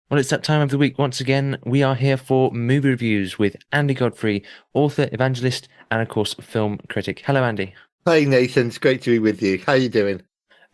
Well, it's that time of the week once again. We are here for movie reviews with Andy Godfrey, author, evangelist, and of course, film critic. Hello, Andy. Hey Nathan, it's great to be with you. How you doing?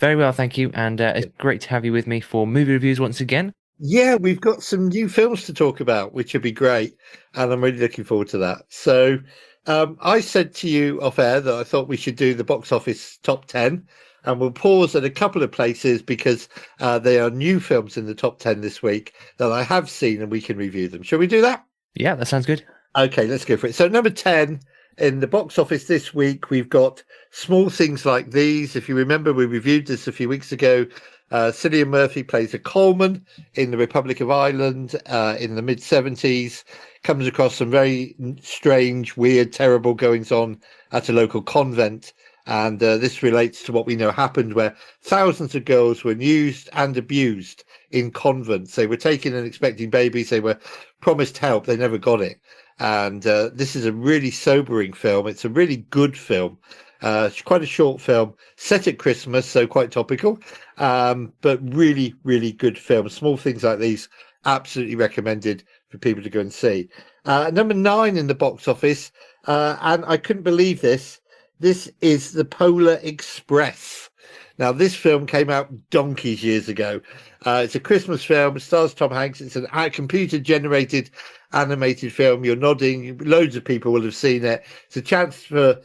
Very well, thank you. And it's great to have you with me for movie reviews once again. Yeah, we've got some new films to talk about, which would be great, and I'm really looking forward to that. I said to you off air that I thought we should do the box office top 10, and we'll pause at a couple of places because there are new films in the top 10 this week that I have seen, and we can review them. Shall we do that? Yeah, that sounds good. Okay, let's go for it. So, number 10 in the box office this week, we've got Small Things Like These. If you remember, we reviewed this a few weeks ago. Cillian Murphy plays a coalman in the Republic of Ireland in the mid 70s. Comes across some very strange, weird, terrible goings on at a local convent. And this relates to what we know happened, where thousands of girls were used and abused in convents. They were taken and expecting babies. They were promised help. They never got it. And this is a really sobering film. It's a really good film. It's quite a short film, set at Christmas, so quite topical, but really, really good film. Small Things Like These, absolutely recommended for people to go and see. Number 9 in the box office, and I couldn't believe this. This is The Polar Express. Now, this film came out donkeys years ago. It's a Christmas film. It stars Tom Hanks. It's a computer-generated animated film. You're nodding. Loads of people will have seen it. It's a chance for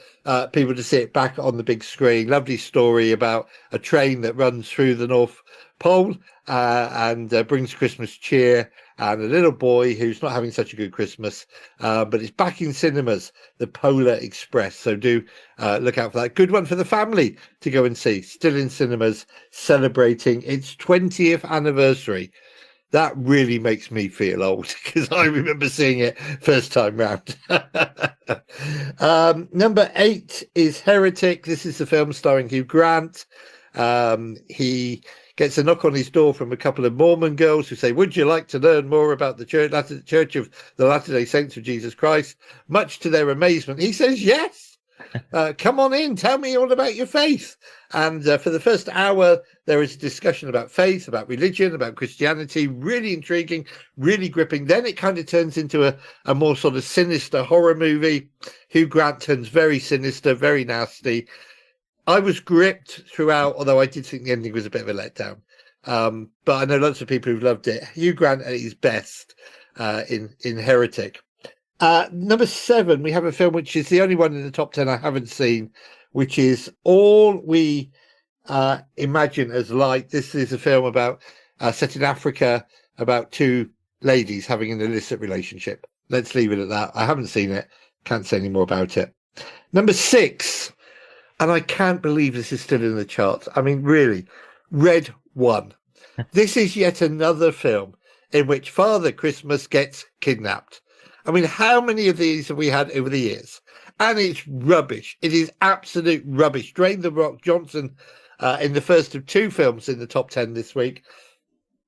people to see it back on the big screen. Lovely story about a train that runs through the North Pole and brings Christmas cheer, and a little boy who's not having such a good Christmas, but it's back in cinemas, The Polar Express. So do look out for that. Good one for the family to go and see. Still in cinemas, celebrating its 20th anniversary. That really makes me feel old because I remember seeing it first time round. Number 8 is Heretic. This is the film starring Hugh Grant. He gets a knock on his door from a couple of Mormon girls who say, "Would you like to learn more about the Church of the Latter-day Saints of Jesus Christ?" Much to their amazement, he says, "Yes. Come on in, tell me all about your faith." And for the first hour, there is a discussion about faith, about religion, about Christianity. Really intriguing, really gripping. Then it kind of turns into a more sort of sinister horror movie. Hugh Grant turns very sinister, very nasty. I was gripped throughout, although I did think the ending was a bit of a letdown. But I know lots of people who've loved it. Hugh Grant at his best in Heretic. Number 7, we have a film which is the only one in the top 10 I haven't seen, which is All We Imagine as Light. This is a film about set in Africa about two ladies having an illicit relationship. Let's leave it at that. I haven't seen it. Can't say any more about it. Number 6, and I can't believe this is still in the charts. I mean, really, Red One. This is yet another film in which Father Christmas gets kidnapped. I mean, how many of these have we had over the years? And it's rubbish. It is absolute rubbish. Dwayne The Rock Johnson, in the first of 2 films in the top 10 this week,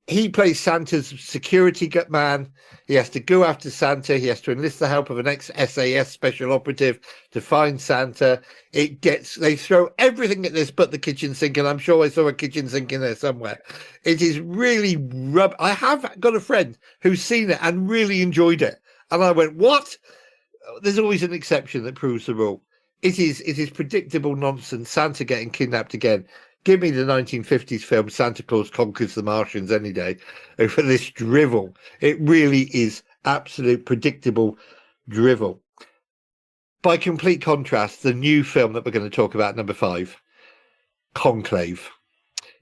he plays Santa's security man. He has to go after Santa. He has to enlist the help of an ex-SAS special operative to find Santa. They throw everything at this but the kitchen sink, and I'm sure I saw a kitchen sink in there somewhere. It is really I have got a friend who's seen it and really enjoyed it. And I went, what? There's always an exception that proves the rule. It is predictable nonsense. Santa getting kidnapped again. Give me the 1950s film Santa Claus Conquers the Martians any day over this drivel. It really is absolute predictable drivel. By complete contrast, the new film that we're going to talk about, number 5, Conclave.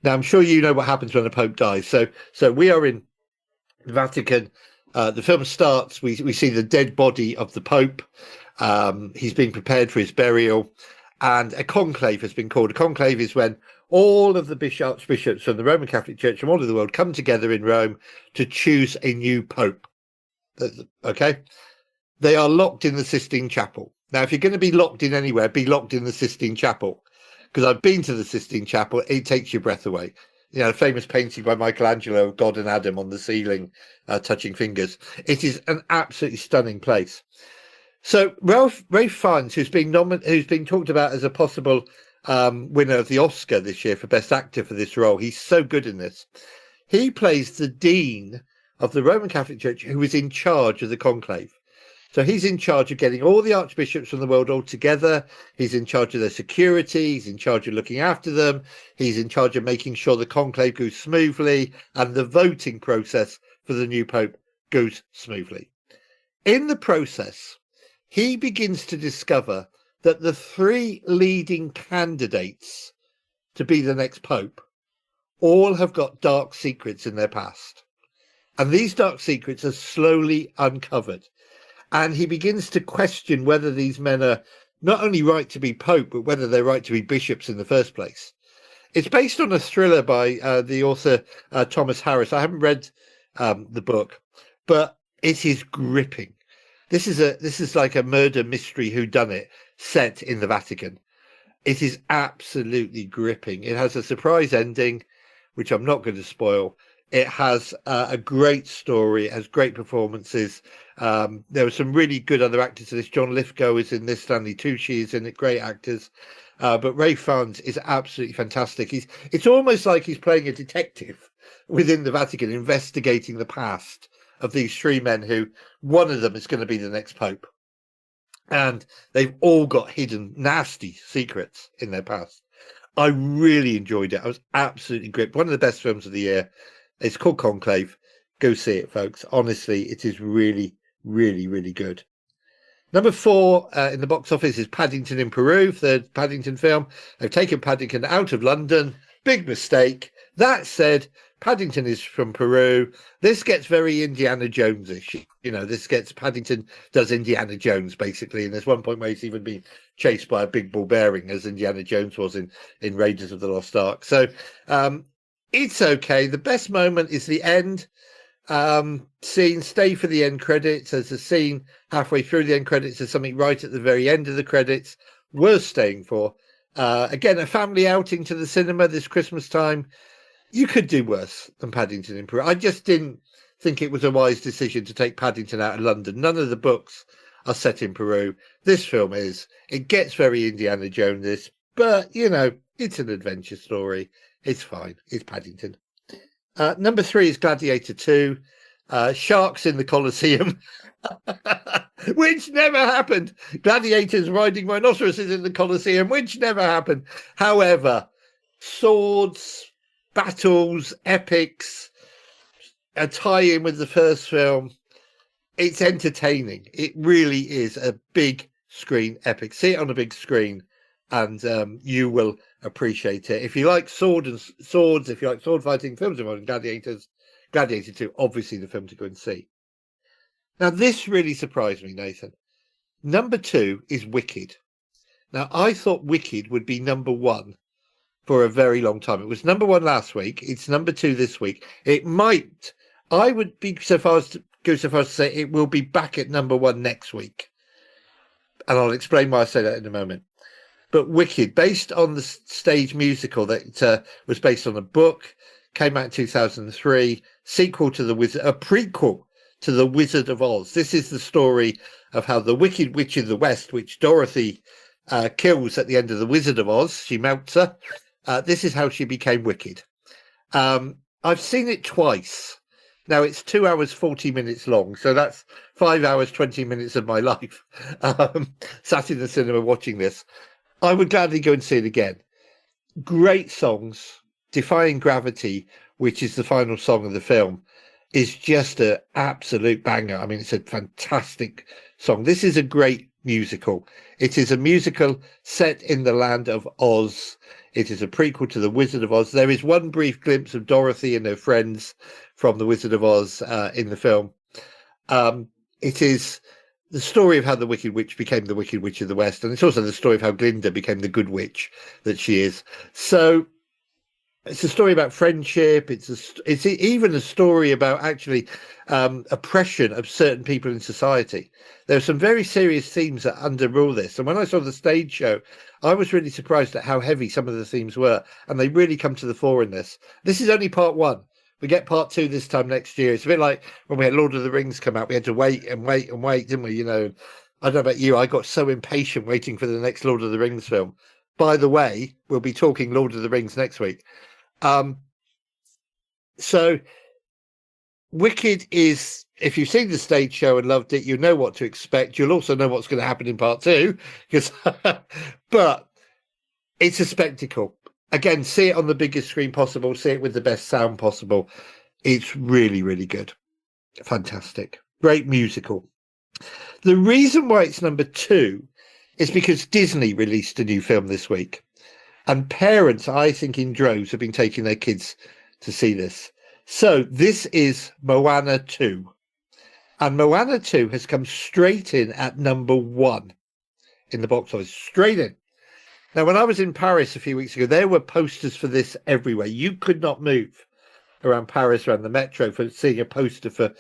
Now, I'm sure you know what happens when a pope dies. So we are in the Vatican. The film starts, we see the dead body of the Pope. He's being prepared for his burial, and a conclave has been called. A conclave is when all of the archbishops from the Roman Catholic Church from all over the world come together in Rome to choose a new Pope. Okay? They are locked in the Sistine Chapel. Now, if you're going to be locked in anywhere, be locked in the Sistine Chapel. Because I've been to the Sistine Chapel, it takes your breath away. You know, a famous painting by Michelangelo of God and Adam on the ceiling, touching fingers. It is an absolutely stunning place. So Ralph Fiennes, who's been talked about as a possible winner of the Oscar this year for Best Actor for this role, he's so good in this. He plays the dean of the Roman Catholic Church who is in charge of the conclave. So he's in charge of getting all the archbishops from the world all together. He's in charge of their security. He's in charge of looking after them. He's in charge of making sure the conclave goes smoothly and the voting process for the new pope goes smoothly. In the process, he begins to discover that the three leading candidates to be the next pope all have got dark secrets in their past. And these dark secrets are slowly uncovered. And he begins to question whether these men are not only right to be pope, but whether they're right to be bishops in the first place. It's based on a thriller by the author Thomas Harris. I haven't read the book, but it is gripping. This is like a murder mystery whodunit set in the Vatican. It is absolutely gripping. It has a surprise ending, which I'm not going to spoil. It has a great story. It has great performances. There are some really good other actors in this. John Lithgow is in this. Stanley Tucci is in it. Great actors. But Ray Fiennes is absolutely fantastic. It's almost like he's playing a detective within the Vatican, investigating the past of these three men who one of them is going to be the next pope. And they've all got hidden nasty secrets in their past. I really enjoyed it. I was absolutely gripped. One of the best films of the year. It's called Conclave. Go see it, folks. Honestly, it is really, really, really good. Number 4 in the box office is Paddington in Peru, third Paddington film. They've taken Paddington out of London. Big mistake. That said, Paddington is from Peru. This gets very Indiana Jones-ish. You know, this gets Paddington does Indiana Jones, basically. And there's one point where he's even been chased by a big bull bearing, as Indiana Jones was in Raiders of the Lost Ark. So, it's okay. The best moment is the end scene. Stay for the end credits. There's a scene halfway through the end credits. There's something right at the very end of the credits worth staying for. Again, a family outing to the cinema this Christmas time. You could do worse than Paddington in Peru. I just didn't think it was a wise decision to take Paddington out of London. None of the books are set in Peru. This film is. It gets very Indiana Jones, but, you know, it's an adventure story. It's fine. It's Paddington. Number 3 is Gladiator 2. Sharks in the Colosseum, which never happened. Gladiators riding rhinoceroses in the Colosseum, which never happened. However, swords, battles, epics, a tie-in with the first film. It's entertaining. It really is a big screen epic. See it on a big screen and you will appreciate it. If you like swords, if you like sword fighting films involving gladiators, Gladiator 2, obviously the film to go and see. Now, this really surprised me, Nathan. Number 2 is Wicked. Now, I thought Wicked would be number 1 for a very long time. It was number 1 last week. It's number 2 this week. I would be go so far as to say it will be back at number 1 next week. And I'll explain why I say that in a moment. But Wicked, based on the stage musical that was based on a book, came out in 2003, sequel to a prequel to The Wizard of Oz. This is the story of how the Wicked Witch in the West, which Dorothy kills at the end of The Wizard of Oz, she melts her. This is how she became wicked. I've seen it twice. Now, it's 2 hours, 40 minutes long. So that's 5 hours, 20 minutes of my life sat in the cinema watching this. I would gladly go and see it again. Great songs. Defying Gravity, which is the final song of the film, is just an absolute banger. I mean, it's a fantastic song. This is a great musical. It is a musical set in the land of Oz. It is a prequel to The Wizard of Oz. There is one brief glimpse of Dorothy and her friends from The Wizard of Oz in the film. It is the story of how the Wicked Witch became the Wicked Witch of the West. And it's also the story of how Glinda became the good witch that she is. So it's a story about friendship. It's even a story about actually oppression of certain people in society. There are some very serious themes that underrule this. And when I saw the stage show, I was really surprised at how heavy some of the themes were. And they really come to the fore in this. This is only part 1. We get part 2 this time next year. It's a bit like when we had Lord of the Rings come out. We had to wait and wait and wait, didn't we? You know, I don't know about you. I got so impatient waiting for the next Lord of the Rings film. By the way, we'll be talking Lord of the Rings next week. So Wicked is, if you've seen the stage show and loved it, you know what to expect. You'll also know what's going to happen in part two, because, but it's a spectacle. Again, see it on the biggest screen possible. See it with the best sound possible. It's really, really good. Fantastic. Great musical. The reason why it's number two is because Disney released a new film this week. And parents, I think, in droves have been taking their kids to see this. So this is Moana 2. And Moana 2 has come straight in at number one in the box office. Straight in. Now, when I was in Paris a few weeks ago, there were posters for this everywhere. You could not move around Paris, around the metro, for seeing a poster for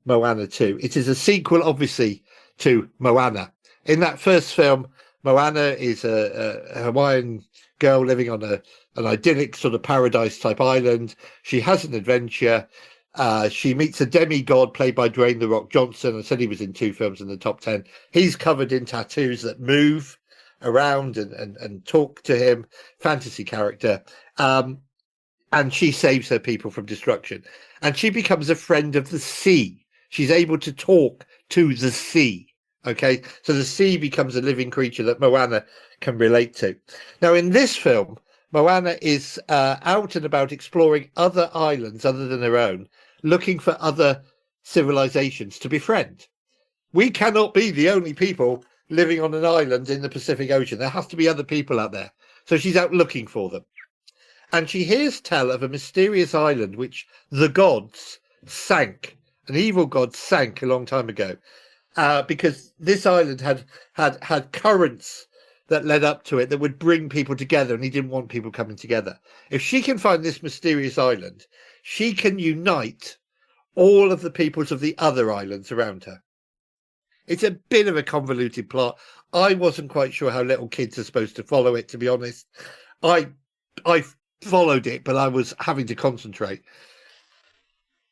Moana 2. It is a sequel, obviously, to Moana. In that first film, Moana is a Hawaiian girl living on an idyllic sort of paradise type island. She has an adventure. She meets a demigod played by Dwayne "The Rock" Johnson. I said he was in 2 films in the top 10. He's covered in tattoos that move around and talk to him. Fantasy character. And she saves her people from destruction. And she becomes a friend of the sea. She's able to talk to the sea. Okay, so the sea becomes a living creature that Moana can relate to. Now, in this film, Moana is out and about exploring other islands other than her own, looking for other civilizations to befriend. We cannot be the only people living on an island in the Pacific Ocean. There has to be other people out there. So she's out looking for them. And she hears tell of a mysterious island which the gods sank. An evil god sank a long time ago. Because this island had currents that led up to it that would bring people together, and he didn't want people coming together. If she can find this mysterious island, she can unite all of the peoples of the other islands around her. It's a bit of a convoluted plot. I wasn't quite sure how little kids are supposed to follow it, to be honest. I followed it, but I was having to concentrate.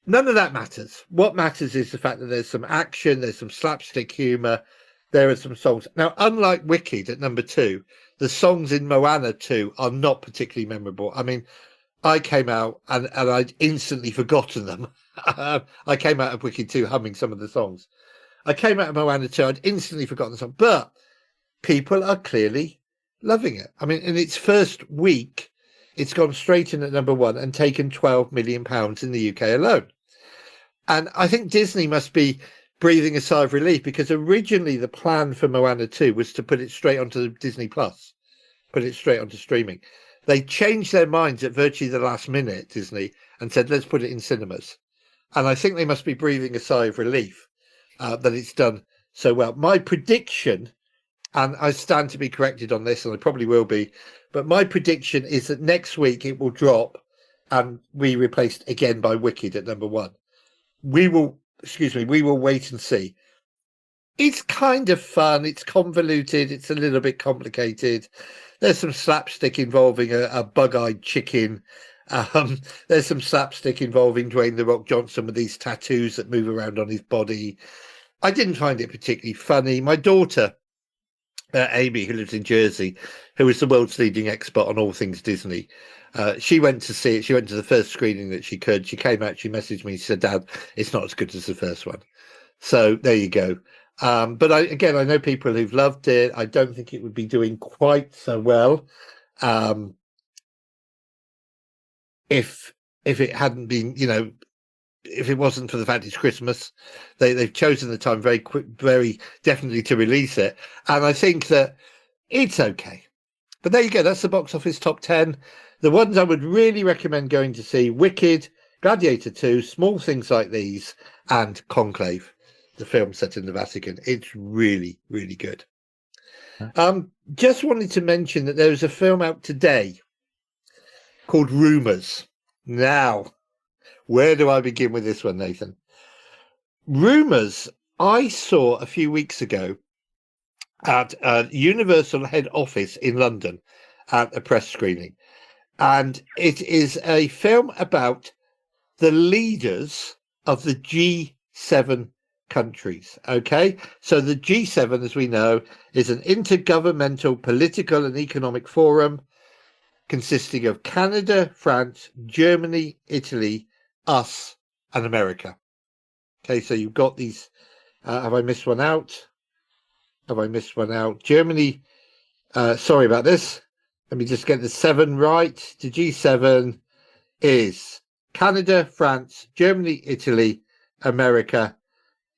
None of that matters. What matters is the fact that there's some action, there's some slapstick humor, there are some songs. Now, unlike Wicked at number two, the songs in Moana 2 are not particularly memorable. I mean, I came out and I'd instantly forgotten them. I came out of Wicked 2 humming some of the songs. I came out of Moana 2, I'd instantly forgotten the song, but people are clearly loving it. I mean, in its first week, it's gone straight in at number one and taken £12 million in the UK alone. And I think Disney must be breathing a sigh of relief, because originally the plan for Moana 2 was to put it straight onto Disney Plus, put it straight onto streaming. They changed their minds at virtually the last minute, Disney, and said, let's put it in cinemas. And I think they must be breathing a sigh of relief that it's done so well. My prediction, and I stand to be corrected on this, and I probably will be, but my prediction is that next week it will drop and be replaced again by Wicked at number one. We will wait and see. It's kind of fun. It's convoluted. It's a little bit complicated. There's some slapstick involving a bug-eyed chicken. There's some slapstick involving Dwayne "The Rock" Johnson with these tattoos that move around on his body. I didn't find it particularly funny. My daughter, Amy, who lives in Jersey, who is the world's leading expert on all things Disney, she went to see it. She went to the first screening that she could. She came out, she messaged me, she said, Dad, it's not as good as the first one. So there you go. But I know people who've loved it. I don't think it would be doing quite so well if it hadn't been, if it wasn't for the fact it's Christmas. They've chosen the time very definitely to release it. And I think that it's okay. But there you go. That's the box office top 10. The ones I would really recommend going to see: Wicked, Gladiator 2, Small Things Like These, and Conclave, the film set in the Vatican. It's really, really good. Just wanted to mention that there is a film out today called Rumours. Now, where do I begin with this one, Nathan? Rumours, I saw a few weeks ago at Universal head office in London at a press screening. And it is a film about the leaders of the G7 countries. Okay, so the G7, as we know, is an intergovernmental political and economic forum consisting of Canada, France, Germany, Italy, us, and America. Okay, so you've got these. Have I missed one out? Have I missed one out? Germany. Sorry about this. Let me just get the 7 right. The G7 is Canada, France, Germany, Italy, America,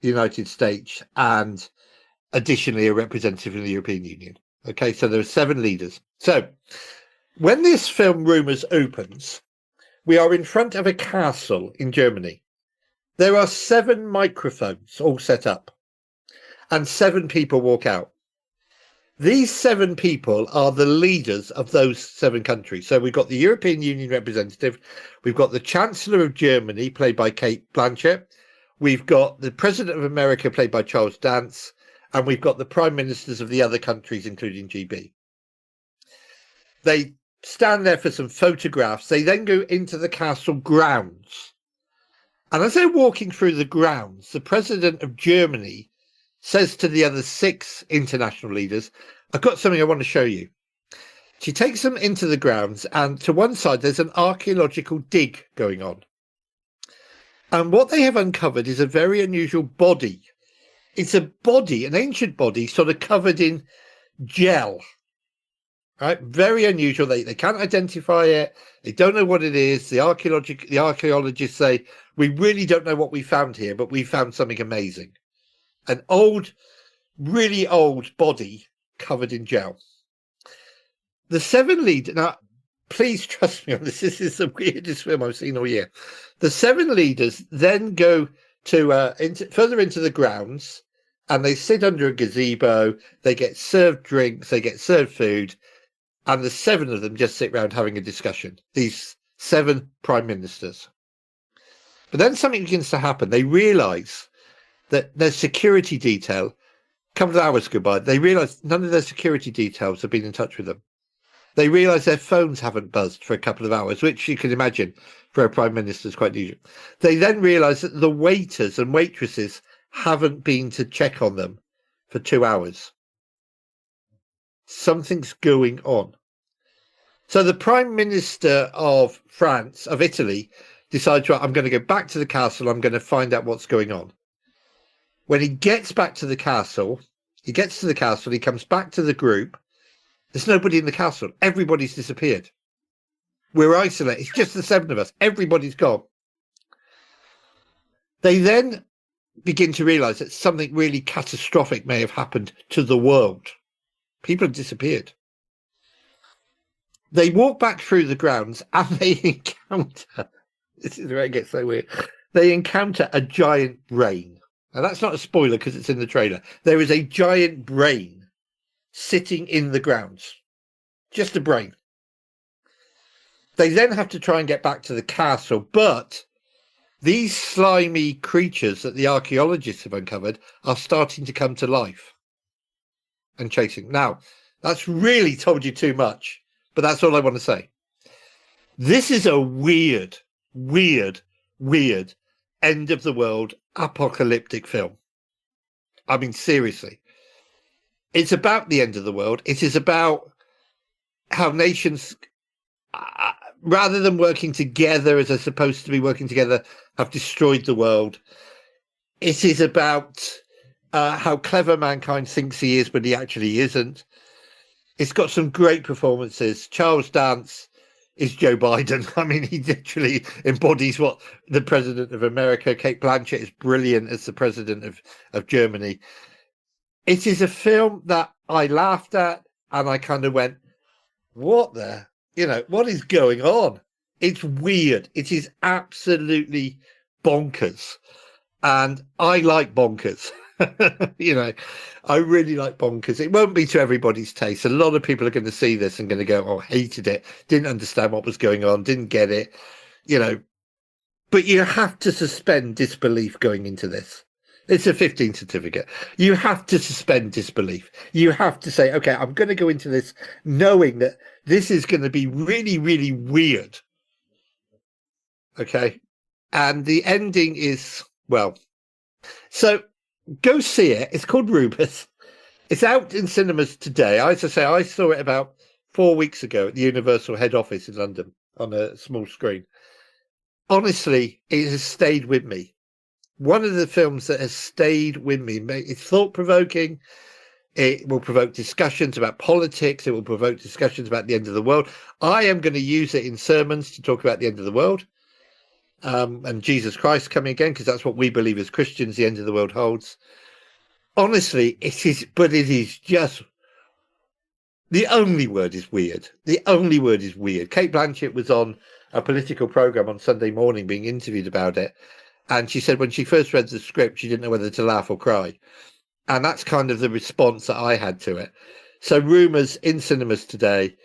the United States, and additionally a representative from the European Union. Okay, so there are 7 leaders. So when this film Rumours opens, we are in front of a castle in Germany. There are 7 microphones all set up, and 7 people walk out. These 7 people are the leaders of those 7 countries. So we've got the European Union representative, we've got the Chancellor of Germany, played by Kate Blanchett, we've got the President of America, played by Charles Dance, and we've got the Prime Ministers of the other countries, including GB. They stand there for some photographs. They then go into the castle grounds. And as they're walking through the grounds, the President of Germany says to the other 6 international leaders, I've got something I want to show you. She takes them into the grounds, and to one side, there's an archaeological dig going on. And what they have uncovered is a very unusual body. It's a body, an ancient body, sort of covered in gel. Right? Very unusual. They can't identify it. They don't know what it is. The archaeologists say, we really don't know what we found here, but we found something amazing. An old, really old body covered in gel. The 7 leaders, now, please trust me on this. This is the weirdest film I've seen all year. The 7 leaders then go to further into the grounds, and they sit under a gazebo. They get served drinks. They get served food. And the 7 of them just sit around having a discussion. These 7 prime ministers. But then something begins to happen. They realise that their security detail, a couple of hours go by, they realise none of their security details have been in touch with them. They realise their phones haven't buzzed for a couple of hours, which you can imagine for a prime minister is quite unusual. They then realise that the waiters and waitresses haven't been to check on them for 2 hours. Something's going on. So the Prime Minister of France, of Italy, decides, right, I'm going to go back to the castle. I'm going to find out what's going on. When he gets back to the castle, he comes back to the group. There's nobody in the castle. Everybody's disappeared. We're isolated. It's just the 7 of us. Everybody's gone. They then begin to realise that something really catastrophic may have happened to the world. People have disappeared. They walk back through the grounds and they encounter, this is where it gets so weird, they encounter a giant brain. Now, that's not a spoiler because it's in the trailer. There is a giant brain sitting in the grounds. Just a brain. They then have to try and get back to the castle, but these slimy creatures that the archaeologists have uncovered are starting to come to life and chasing. Now, that's really told you too much, but that's all I want to say. This is a weird end of the world apocalyptic film. I mean, seriously. It's about the end of the world. It is about how nations, rather than working together as they're supposed to be working together, have destroyed the world. It is about how clever mankind thinks he is, but he actually isn't. It's got some great performances. Charles Dance is Joe Biden. I mean, he literally embodies what the president of America. Kate Blanchett is brilliant as the president of Germany. It is a film that I laughed at and I kind of went, what is going on? It's weird. It is absolutely bonkers. And I like bonkers. I really like bonkers. It won't be to everybody's taste. A lot of people are going to see this and going to go, oh, hated it, didn't understand what was going on, didn't get it, but you have to suspend disbelief going into this. It's a 15 certificate. You have to suspend disbelief. You have to say, okay, I'm going to go into this knowing that this is going to be really, really weird. Okay. And the ending is, well, so go see it. It's called Rubus. It's out in cinemas today. I saw it about 4 weeks ago at the Universal head office in London on a small screen. Honestly, it has stayed with me. one of the films that has stayed with me. It's thought-provoking. It will provoke discussions about politics. It will provoke discussions about the end of the world. I am going to use it in sermons to talk about the end of the world, and Jesus Christ coming again, because that's what we believe as Christians the end of the world holds. Honestly, it is, but it is just, the only word is weird. The only word is weird. Kate Blanchett was on a political program on Sunday morning being interviewed about it. And she said when she first read the script, she didn't know whether to laugh or cry. And that's kind of the response that I had to it. So rumours in cinemas today,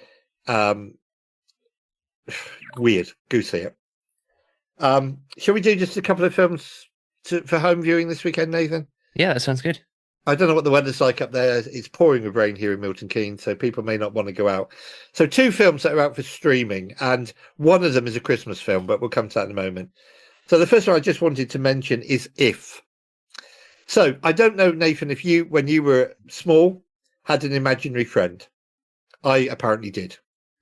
weird. Go see it. Shall we do just a couple of films for home viewing this weekend, Nathan? Yeah, that sounds good. I don't know what the weather's like up there. It's pouring with rain here in Milton Keynes, so people may not want to go out. So 2 films that are out for streaming, and one of them is a Christmas film, but we'll come to that in a moment. So the first one I just wanted to mention is If. So I don't know, Nathan, if you, when you were small, had an imaginary friend. I apparently did.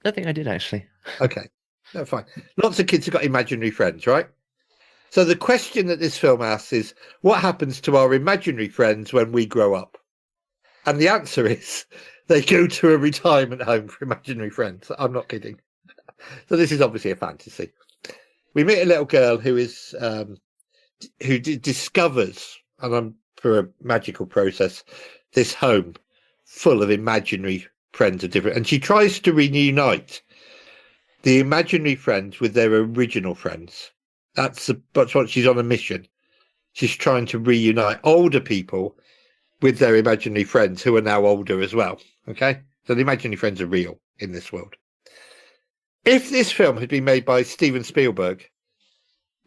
I think I did, actually. Okay, no, fine. Lots of kids have got imaginary friends, right? So the question that this film asks is, what happens to our imaginary friends when we grow up? And the answer is they go to a retirement home for imaginary friends. I'm not kidding. So this is obviously a fantasy. We meet a little girl who is who discovers, and I'm for a magical process, this home full of imaginary friends of different, and she tries to reunite the imaginary friends with their original friends. That's what she's on a mission. She's trying to reunite older people with their imaginary friends who are now older as well. Okay, so the imaginary friends are real in this world. If this film had been made by Steven Spielberg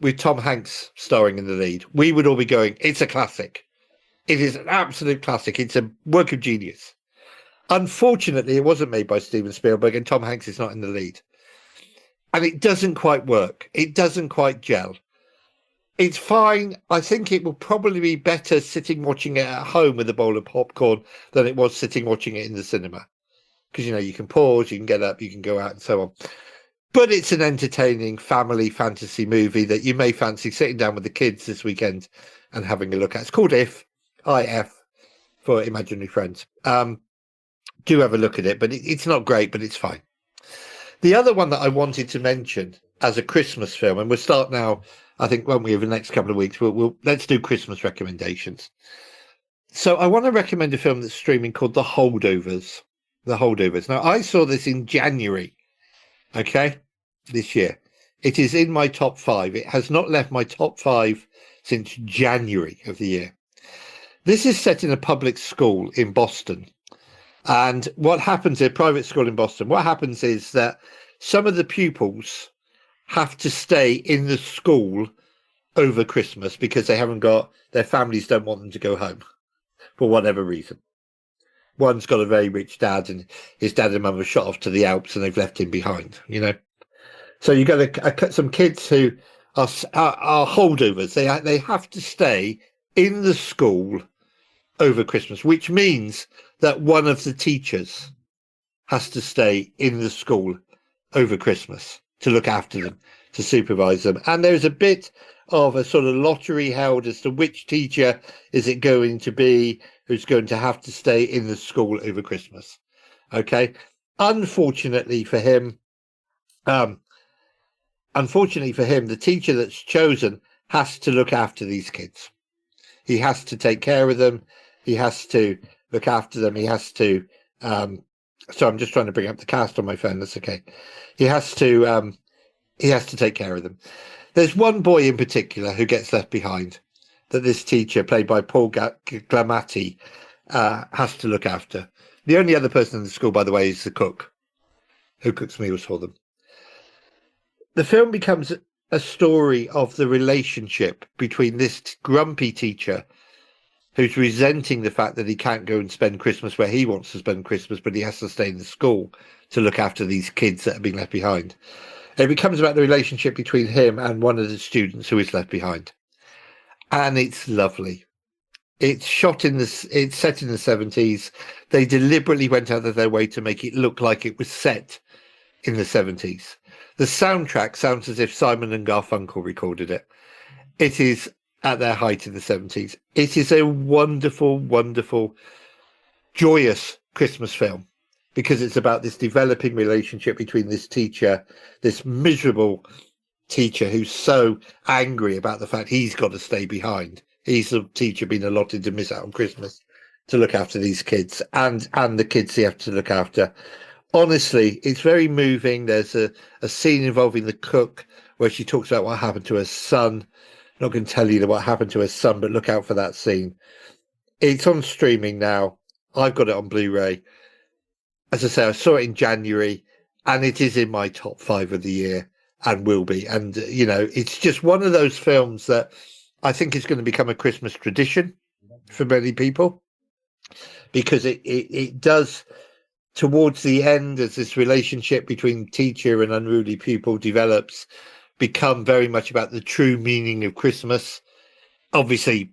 with Tom Hanks starring in the lead, we would all be going, it's a classic. It is an absolute classic. It's a work of genius. Unfortunately, it wasn't made by Steven Spielberg and Tom Hanks is not in the lead. And it doesn't quite work. It doesn't quite gel. It's fine. I think it will probably be better sitting watching it at home with a bowl of popcorn than it was sitting watching it in the cinema. Because, you can pause, you can get up, you can go out and so on. But it's an entertaining family fantasy movie that you may fancy sitting down with the kids this weekend and having a look at. It's called If, IF, for imaginary friends. Do have a look at it, but it's not great, but it's fine. The other one that I wanted to mention as a Christmas film, and we'll start now, I think, won't we, over the next couple of weeks, let's do Christmas recommendations. So I want to recommend a film that's streaming called The Holdovers. The Holdovers. Now, I saw this in January, okay, this year. It is in my top 5. It has not left my top 5 since January of the year. This is set in a public school in Boston. And what happens in a private school in Boston, what happens is that some of the pupils have to stay in the school over Christmas because their families don't want them to go home for whatever reason. One's got a very rich dad and his dad and mum have shot off to the Alps and they've left him behind, So you got some kids who are holdovers. They have to stay in the school over Christmas, which means that one of the teachers has to stay in the school over Christmas to look after them, to supervise them. And there's a bit of a sort of lottery held as to which teacher is it going to be who's going to have to stay in the school over Christmas. Okay. Unfortunately for him, the teacher that's chosen has to look after these kids. He has to take care of them. He has to look after them. He has to, so I'm just trying to bring up the cast on my phone. That's okay. He has to take care of them. There's one boy in particular who gets left behind that this teacher, played by Paul Giamatti, has to look after. The only other person in the school, by the way, is the cook who cooks meals for them. The film becomes a story of the relationship between this grumpy teacher who's resenting the fact that he can't go and spend Christmas where he wants to spend Christmas, but he has to stay in the school to look after these kids that are being left behind. It becomes about the relationship between him and one of the students who is left behind. And it's lovely. It's set in the 70s. They deliberately went out of their way to make it look like it was set in the 70s. The soundtrack sounds as if Simon and Garfunkel recorded it. It is at their height in the 70s. It is a wonderful, wonderful, joyous Christmas film because it's about this developing relationship between this teacher, this miserable teacher who's so angry about the fact he's got to stay behind. He's the teacher being allotted to miss out on Christmas to look after these kids and the kids he has to look after. Honestly, it's very moving. There's a scene involving the cook where she talks about what happened to her son. I'm not going to tell you what happened to her son, but look out for that scene. It's on streaming now. I've got it on Blu-ray. As I say, I saw it in January, and it is in my top 5 of the year and will be. And, it's just one of those films that I think is going to become a Christmas tradition for many people because it does, towards the end, as this relationship between teacher and unruly pupil develops, become very much about the true meaning of Christmas. Obviously,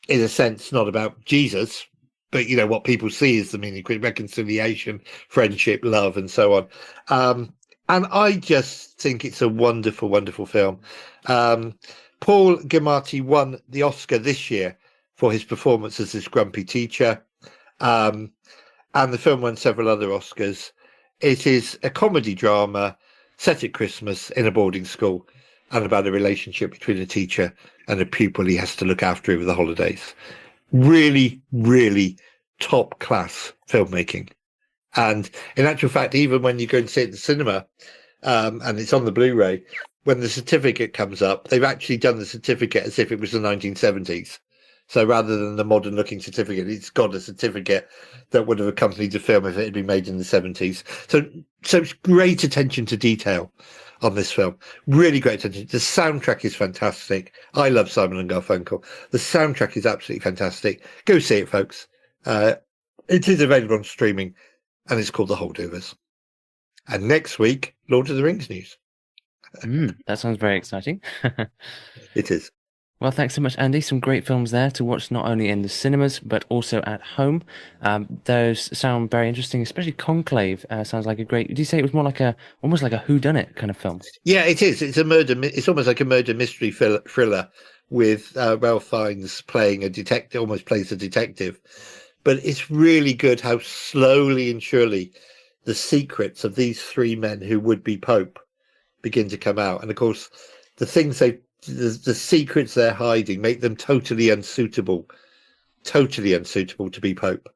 in a sense, not about Jesus, but what people see is the meaning: reconciliation, friendship, love, and so on. And I just think it's a wonderful, wonderful film. Paul Giamatti won the Oscar this year for his performance as this grumpy teacher, and the film won several other Oscars. It is a comedy drama set at Christmas in a boarding school and about a relationship between a teacher and a pupil he has to look after over the holidays. Really, really top class filmmaking. And in actual fact, even when you go and see it in the cinema, and it's on the Blu-ray, when the certificate comes up, they've actually done the certificate as if it was the 1970s. So rather than the modern looking certificate, it's got a certificate that would have accompanied the film if it had been made in the 70s. So it's great attention to detail on this film. Really great attention. The soundtrack is fantastic. I love Simon and Garfunkel. The soundtrack is absolutely fantastic. Go see it, folks. It is available on streaming, and it's called The Holdovers. And next week, Lord of the Rings news. That sounds very exciting. It is. Well, thanks so much, Andy. Some great films there to watch not only in the cinemas, but also at home. Those sound very interesting, especially Conclave. Sounds like a great... Did you say it was more like almost like a whodunit kind of film? Yeah, it is. It's a murder. It's almost like a murder mystery thriller with Ralph Fiennes playing a detective, almost plays a detective. But it's really good how slowly and surely the secrets of these 3 men who would be Pope begin to come out. And of course, the secrets they're hiding make them totally unsuitable to be Pope.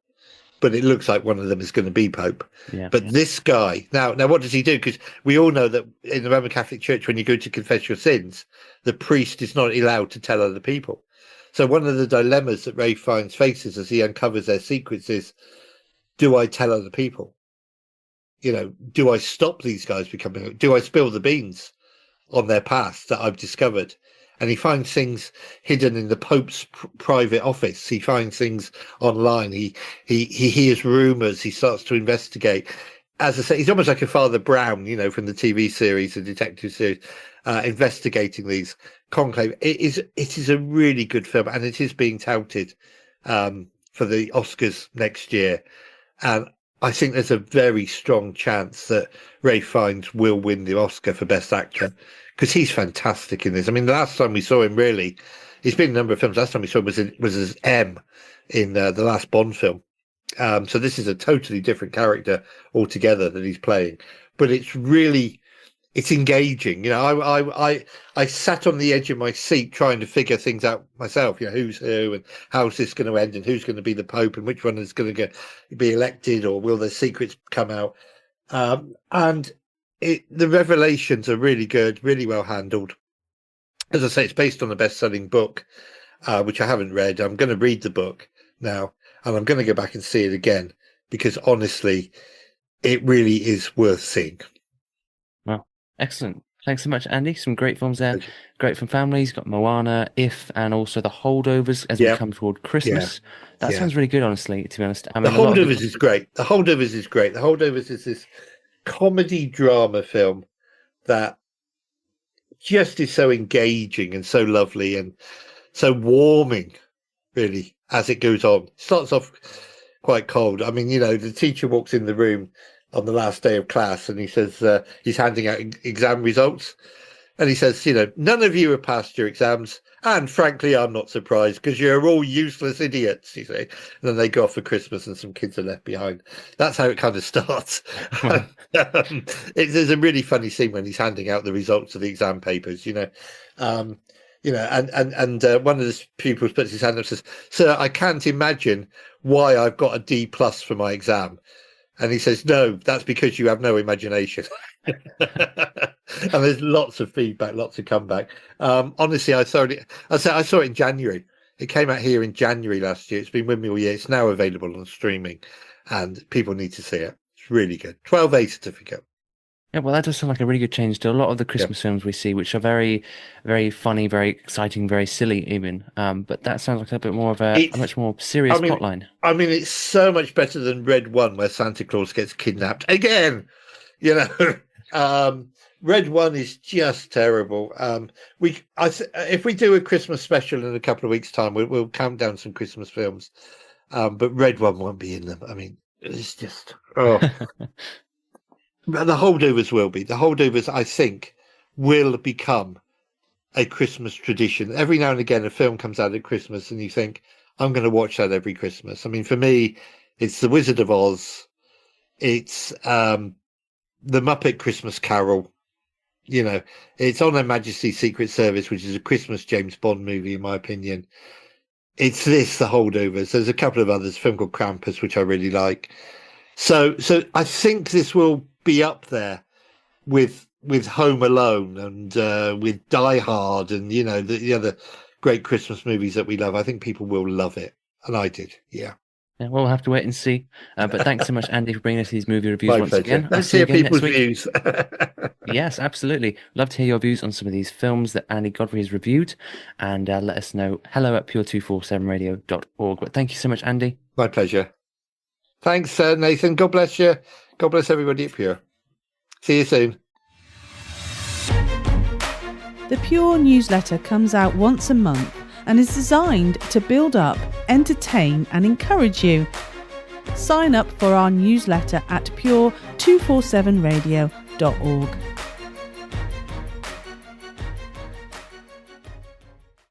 But it looks like one of them is going to be Pope. Yeah. But this guy, now what does he do? Because we all know that in the Roman Catholic Church, when you go to confess your sins, the priest is not allowed to tell other people. So one of the dilemmas that Ray Fiennes faces as he uncovers their secrets is, do I tell other people? Do I stop these guys becoming, do I spill the beans on their past that I've discovered? And he finds things hidden in the Pope's private office. He finds things online. He hears rumors. He starts to investigate. As I say, he's almost like a Father Brown, from the TV series, the detective series, investigating these. Conclave. It is a really good film, and it is being touted for the Oscars next year. And I think there's a very strong chance that Ray Fiennes will win the Oscar for Best Actor because he's fantastic in this. I mean, the last time we saw him, really, he's been in a number of films. Last time we saw him was as M in the last Bond film. So this is a totally different character altogether that he's playing. But it's engaging. I sat on the edge of my seat trying to figure things out myself. Who's who and how's this going to end and who's going to be the Pope and which one is going to be elected or will the secrets come out? And the revelations are really good, really well handled. As I say, it's based on a best-selling book, which I haven't read. I'm going to read the book now, and I'm going to go back and see it again because honestly, it really is worth seeing. Well, excellent. Thanks so much, Andy. Some great films there. Great from families. Got Moana, If, and also The Holdovers as we come toward Christmas. That sounds really good, honestly, to be honest. I mean, The Holdovers is great. The Holdovers is great. The Holdovers is this comedy drama film that just is so engaging and so lovely and so warming, really, as it goes on. It starts off quite cold. I mean, the teacher walks in the room on the last day of class and he says he's handing out exam results And he says, none of you have passed your exams. And frankly, I'm not surprised because you're all useless idiots, you see. And then they go off for Christmas and some kids are left behind. That's how it kind of starts. Wow. There's a really funny scene when he's handing out the results of the exam papers, and one of the pupils puts his hand up and says, "Sir, I can't imagine why I've got a D plus for my exam." And he says, "No, that's because you have no imagination." And there's lots of feedback, lots of comeback. Honestly, I saw it in January. It came out here in January last year. It's been with me all year. It's now available on streaming, and people need to see it. It's really good. 12A certificate. Yeah, well, that does sound like a really good change to a lot of the Yeah. Christmas films we see, which are very, very funny, very exciting, very silly, even. But that sounds like a bit more of a It's much more I serious mean, plotline. it's so much better than Red One, where Santa Claus gets kidnapped again. You know, Red One is just terrible. If we do a Christmas special in a couple of weeks' time, we'll count down some Christmas films. But Red One won't be in them. I mean, it's just But the Holdovers will be. The Holdovers, I think, will become a Christmas tradition. Every now and again, a film comes out at Christmas, and you think, I'm going to watch that every Christmas. I mean, for me, it's The Wizard of Oz. It's The Muppet Christmas Carol. It's On Her Majesty's Secret Service, which is a Christmas James Bond movie, in my opinion. It's this, The Holdovers. There's a couple of others, a film called Krampus, which I really like. So I think this will be up there with Home Alone and with Die Hard and the other great Christmas movies that we love. I think people will love it, and I did. Yeah, Yeah, well, we'll have to wait and see. But thanks so much, Andy, for bringing us these movie reviews my once pleasure. again. I'll Let's see you hear again next people's week. views. Yes, absolutely. Love to hear your views on some of these films that Andy Godfrey has reviewed, and let us know. hello@pure247radio.org. But thank you so much, Andy. My pleasure. Thanks, Nathan. God bless you. God bless everybody at Pure. See you soon. The Pure newsletter comes out once a month and is designed to build up, entertain and encourage you. Sign up for our newsletter at pure247radio.org.